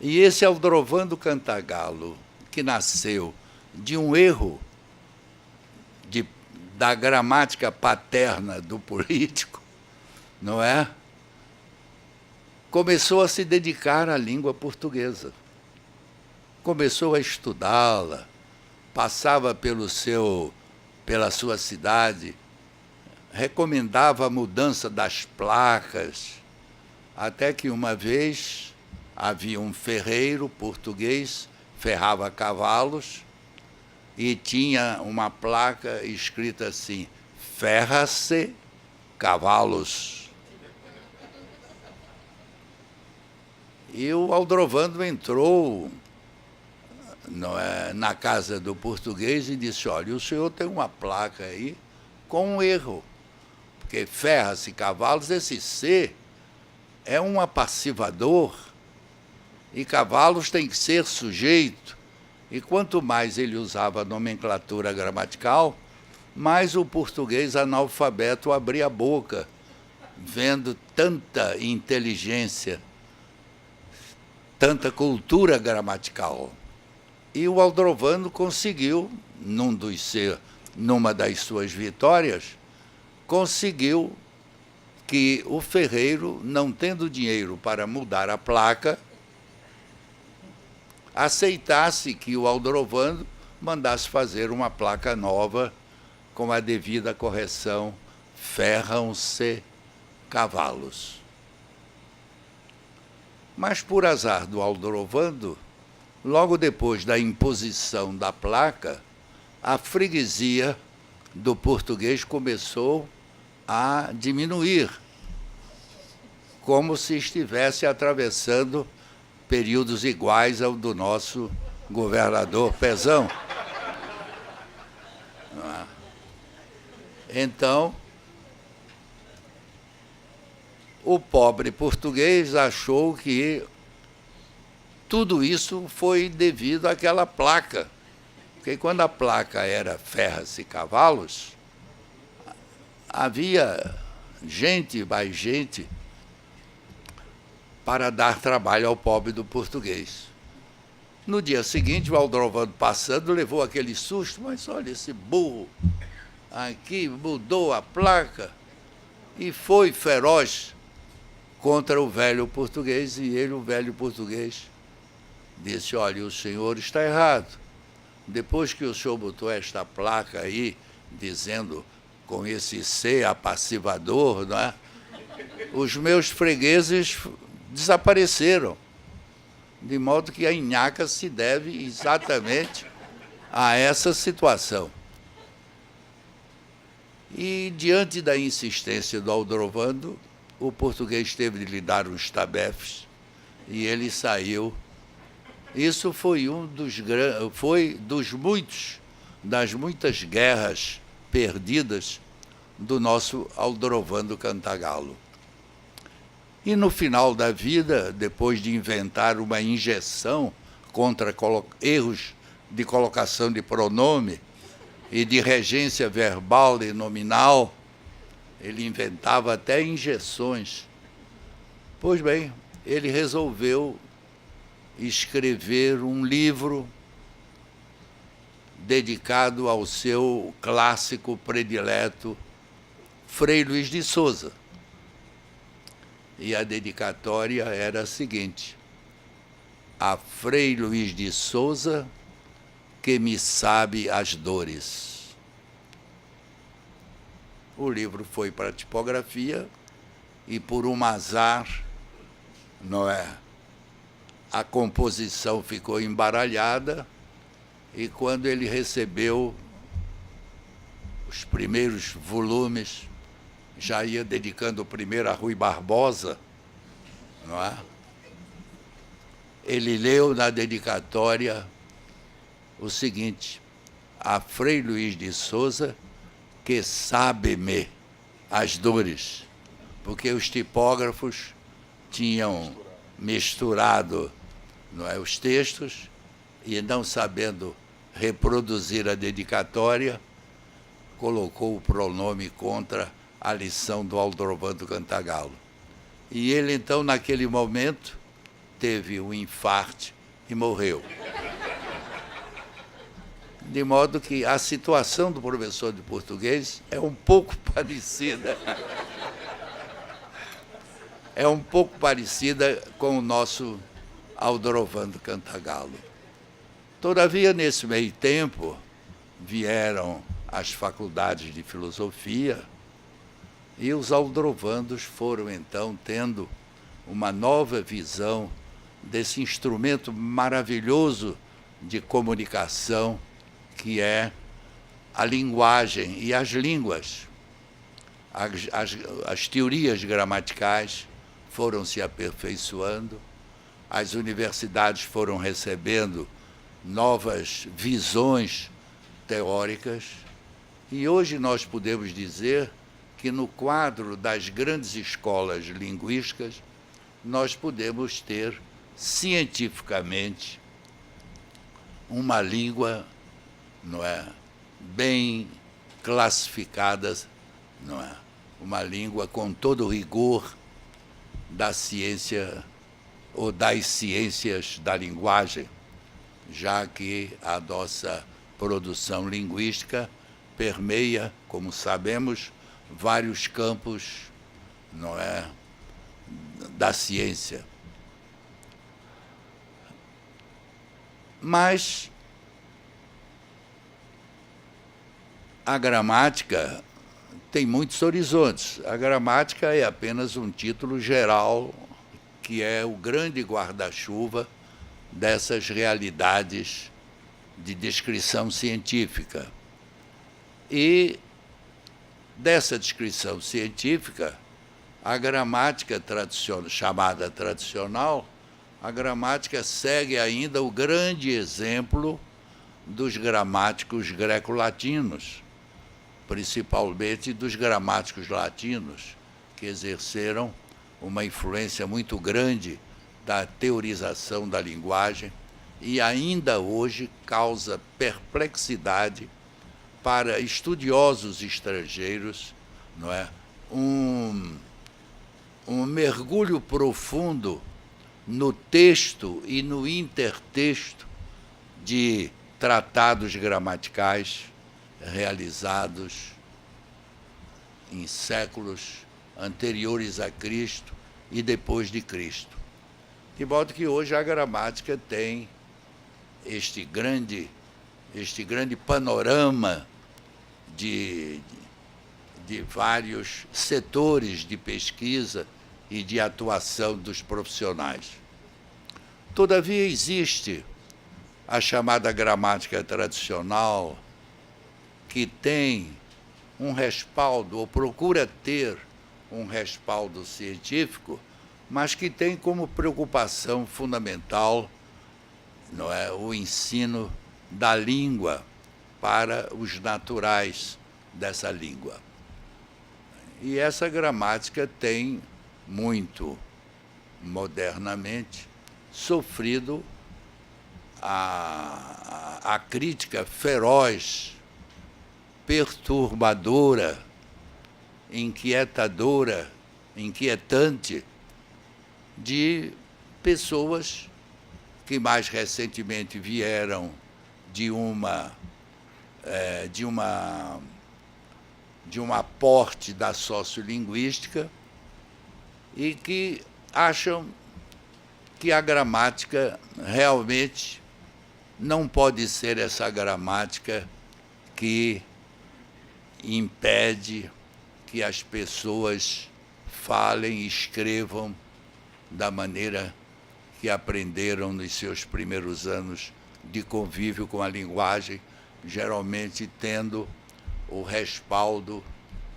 E esse Aldrovando Cantagalo, que nasceu de um erro de, da gramática paterna do político, não é? Começou a se dedicar à língua portuguesa. Começou a estudá-la, passava pela sua cidade, recomendava a mudança das placas, até que uma vez havia um ferreiro português, ferrava cavalos, e tinha uma placa escrita assim: ferra-se cavalos. E o Aldrovando entrou na casa do português e disse: olha, o senhor tem uma placa aí com um erro, porque ferra-se cavalos, esse C é um apassivador, e cavalos tem que ser sujeito. E quanto mais ele usava a nomenclatura gramatical, mais o português analfabeto abria a boca, vendo tanta inteligência, tanta cultura gramatical. E o Aldrovando conseguiu, numa das suas vitórias, conseguiu que o ferreiro, não tendo dinheiro para mudar a placa, aceitasse que o Aldrovando mandasse fazer uma placa nova com a devida correção: ferram-se cavalos. Mas, por azar do Aldrovando, logo depois da imposição da placa, a freguesia do português começou a diminuir, como se estivesse atravessando períodos iguais ao do nosso governador Pezão. Então, o pobre português achou que tudo isso foi devido àquela placa. Porque quando a placa era ferra-se cavalos, havia gente, mais gente, para dar trabalho ao pobre do português. No dia seguinte, o Aldrovando passando levou aquele susto: mas olha esse burro aqui, mudou a placa, e foi feroz contra o velho português. E ele, o velho português, disse: olha, o senhor está errado. Depois que o senhor botou esta placa aí, dizendo com esse C apassivador, não é? Os meus fregueses desapareceram. De modo que a nhaca se deve exatamente a essa situação. E, diante da insistência do Aldrovando, o português teve de lhe dar uns tabefes e ele saiu. Isso foi das muitas guerras perdidas do nosso Aldrovando Cantagalo. E no final da vida, depois de inventar uma injeção contra erros de colocação de pronome e de regência verbal e nominal, ele inventava até injeções. Pois bem, ele resolveu escrever um livro dedicado ao seu clássico predileto, Frei Luís de Souza. E a dedicatória era a seguinte: a Frei Luís de Souza, que me sabe as dores. O livro foi para a tipografia e, por um azar, não é? A composição ficou embaralhada, e quando ele recebeu os primeiros volumes, já ia dedicando o primeiro a Rui Barbosa, não é? Ele leu na dedicatória o seguinte: a Frei Luís de Souza, que sabe-me as dores, porque os tipógrafos tinham misturado, não é, os textos, e, não sabendo reproduzir a dedicatória, colocou o pronome contra a lição do Aldrovando Cantagalo. E ele, então, naquele momento, teve um infarte e morreu. De modo que a situação do professor de português é um pouco parecida. É um pouco parecida com o nosso Aldrovando Cantagalo. Todavia, nesse meio tempo, vieram as faculdades de filosofia e os aldrovandos foram, então, tendo uma nova visão desse instrumento maravilhoso de comunicação que é a linguagem e as línguas. As teorias gramaticais foram se aperfeiçoando, as universidades foram recebendo novas visões teóricas, e hoje nós podemos dizer que no quadro das grandes escolas linguísticas nós podemos ter cientificamente uma língua, não é, bem classificada, não é, uma língua com todo o rigor da ciência ou das ciências da linguagem, já que a nossa produção linguística permeia, como sabemos, vários campos, não é, da ciência. Mas a gramática tem muitos horizontes. A gramática é apenas um título geral, que é o grande guarda-chuva dessas realidades de descrição científica. E dessa descrição científica, a gramática tradicional, chamada tradicional, a gramática segue ainda o grande exemplo dos gramáticos greco-latinos, principalmente dos gramáticos latinos, que exerceram uma influência muito grande da teorização da linguagem e ainda hoje causa perplexidade para estudiosos estrangeiros, não é? Um mergulho profundo no texto e no intertexto de tratados gramaticais realizados em séculos anteriores a Cristo e depois de Cristo. De modo que hoje a gramática tem este grande panorama de vários setores de pesquisa e de atuação dos profissionais. Todavia, existe a chamada gramática tradicional, que tem um respaldo, ou procura ter um respaldo científico, mas que tem como preocupação fundamental, não é, o ensino da língua para os naturais dessa língua. E essa gramática tem muito modernamente sofrido a crítica feroz, perturbadora, inquietadora, inquietante de pessoas que mais recentemente vieram de um aporte da sociolinguística e que acham que a gramática realmente não pode ser essa gramática que impede que as pessoas falem e escrevam da maneira que aprenderam nos seus primeiros anos de convívio com a linguagem, geralmente tendo o respaldo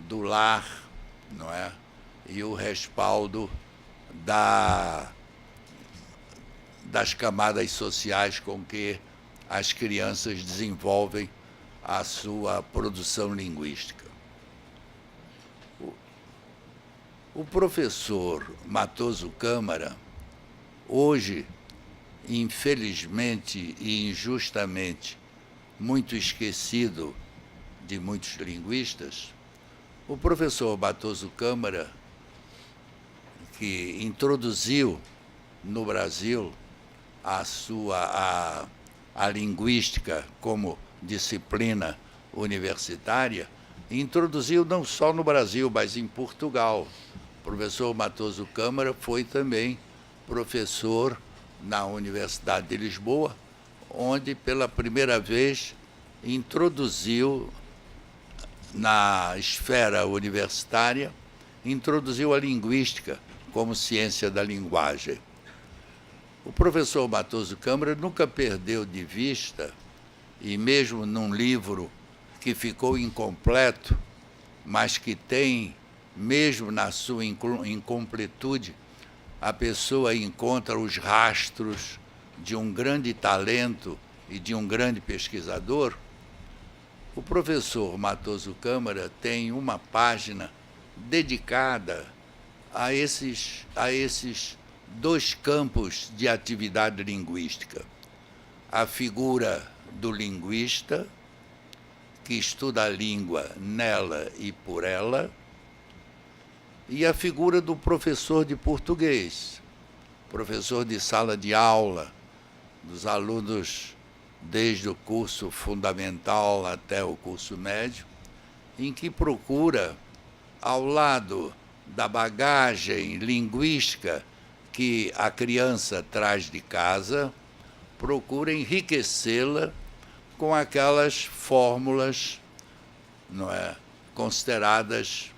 do lar, não é? E o respaldo das camadas sociais com que as crianças desenvolvem a sua produção linguística. O professor Matoso Câmara, hoje, infelizmente e injustamente, muito esquecido de muitos linguistas, o professor Matoso Câmara, que introduziu no Brasil a linguística como disciplina universitária, introduziu não só no Brasil, mas em Portugal. O professor Matoso Câmara foi também professor na Universidade de Lisboa, onde pela primeira vez introduziu na esfera universitária, introduziu a linguística como ciência da linguagem. O professor Matoso Câmara nunca perdeu de vista, e mesmo num livro que ficou incompleto, mas que tem, mesmo na sua incompletude, a pessoa encontra os rastros de um grande talento e de um grande pesquisador. O professor Matoso Câmara tem uma página dedicada a esses dois campos de atividade linguística. A figura do linguista, que estuda a língua nela e por ela, e a figura do professor de português, professor de sala de aula, dos alunos desde o curso fundamental até o curso médio, em que procura, ao lado da bagagem linguística que a criança traz de casa, procura enriquecê-la com aquelas fórmulas, não é, consideradas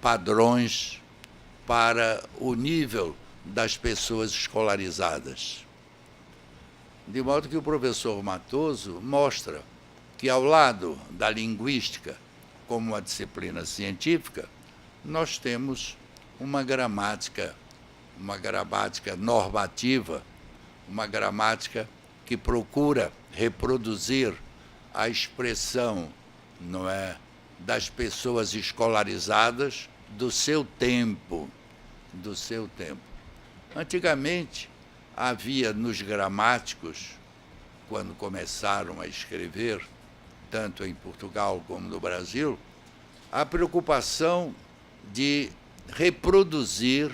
padrões para o nível das pessoas escolarizadas. De modo que o professor Matoso mostra que, ao lado da linguística como uma disciplina científica, nós temos uma gramática normativa, uma gramática que procura reproduzir a expressão, não é, das pessoas escolarizadas do seu tempo. Antigamente, havia nos gramáticos, quando começaram a escrever, tanto em Portugal como no Brasil, a preocupação de reproduzir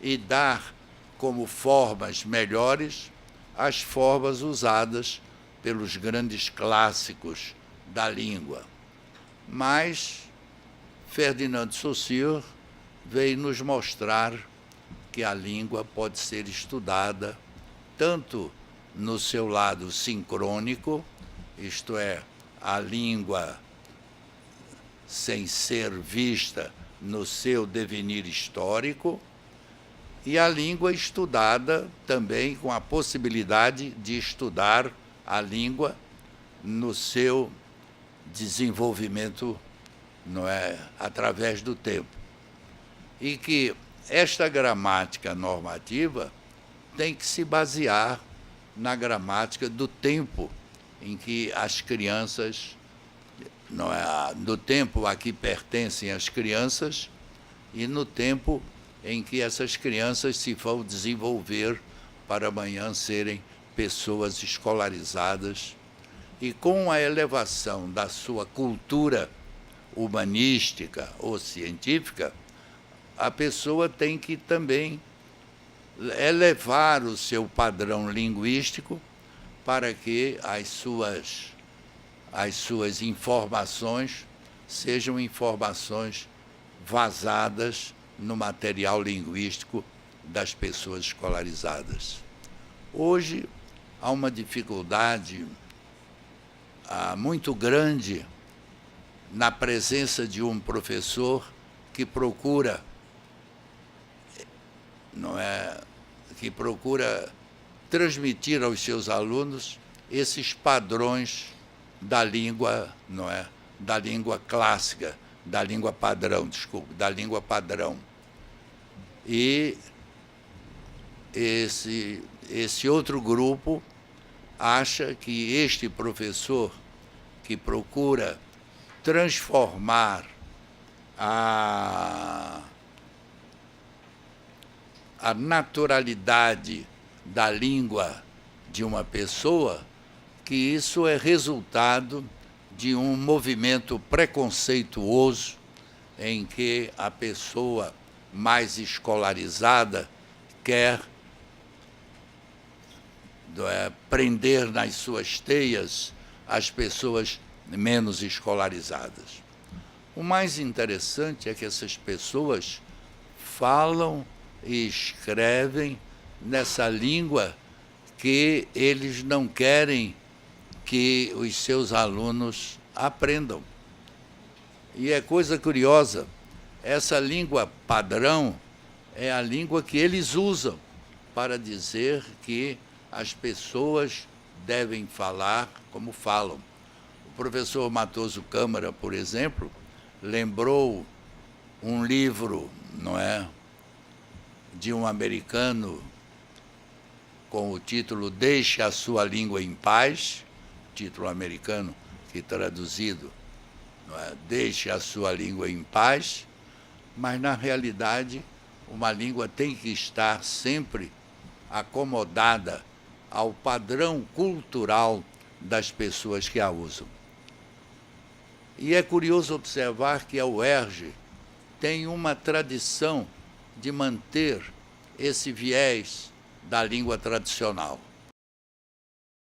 e dar como formas melhores as formas usadas pelos grandes clássicos da língua. Mas Ferdinand de Saussure veio nos mostrar que a língua pode ser estudada tanto no seu lado sincrônico, isto é, a língua sem ser vista no seu devenir histórico, e a língua estudada também com a possibilidade de estudar a língua no seu desenvolvimento, não é, através do tempo. E que esta gramática normativa tem que se basear na gramática do tempo em que as crianças, não é, do tempo a que pertencem as crianças e no tempo em que essas crianças se vão desenvolver para amanhã serem pessoas escolarizadas. E com a elevação da sua cultura humanística ou científica, a pessoa tem que também elevar o seu padrão linguístico para que as suas informações sejam informações vazadas no material linguístico das pessoas escolarizadas. Hoje há uma dificuldade muito grande na presença de um professor que procura, não é, que procura transmitir aos seus alunos esses padrões da língua, não é, da língua clássica, da língua padrão. E esse outro grupo acha que este professor que procura transformar a naturalidade da língua de uma pessoa, que isso é resultado de um movimento preconceituoso em que a pessoa mais escolarizada quer prender nas suas teias as pessoas menos escolarizadas. O mais interessante é que essas pessoas falam e escrevem nessa língua que eles não querem que os seus alunos aprendam. E é coisa curiosa, essa língua padrão é a língua que eles usam para dizer que as pessoas devem falar como falam. O professor Matoso Câmara, por exemplo, lembrou um livro, não é, de um americano com o título Deixe a Sua Língua em Paz, título americano que traduzido, não é, Deixe a Sua Língua em Paz, mas na realidade uma língua tem que estar sempre acomodada ao padrão cultural das pessoas que a usam. E é curioso observar que a UERJ tem uma tradição de manter esse viés da língua tradicional.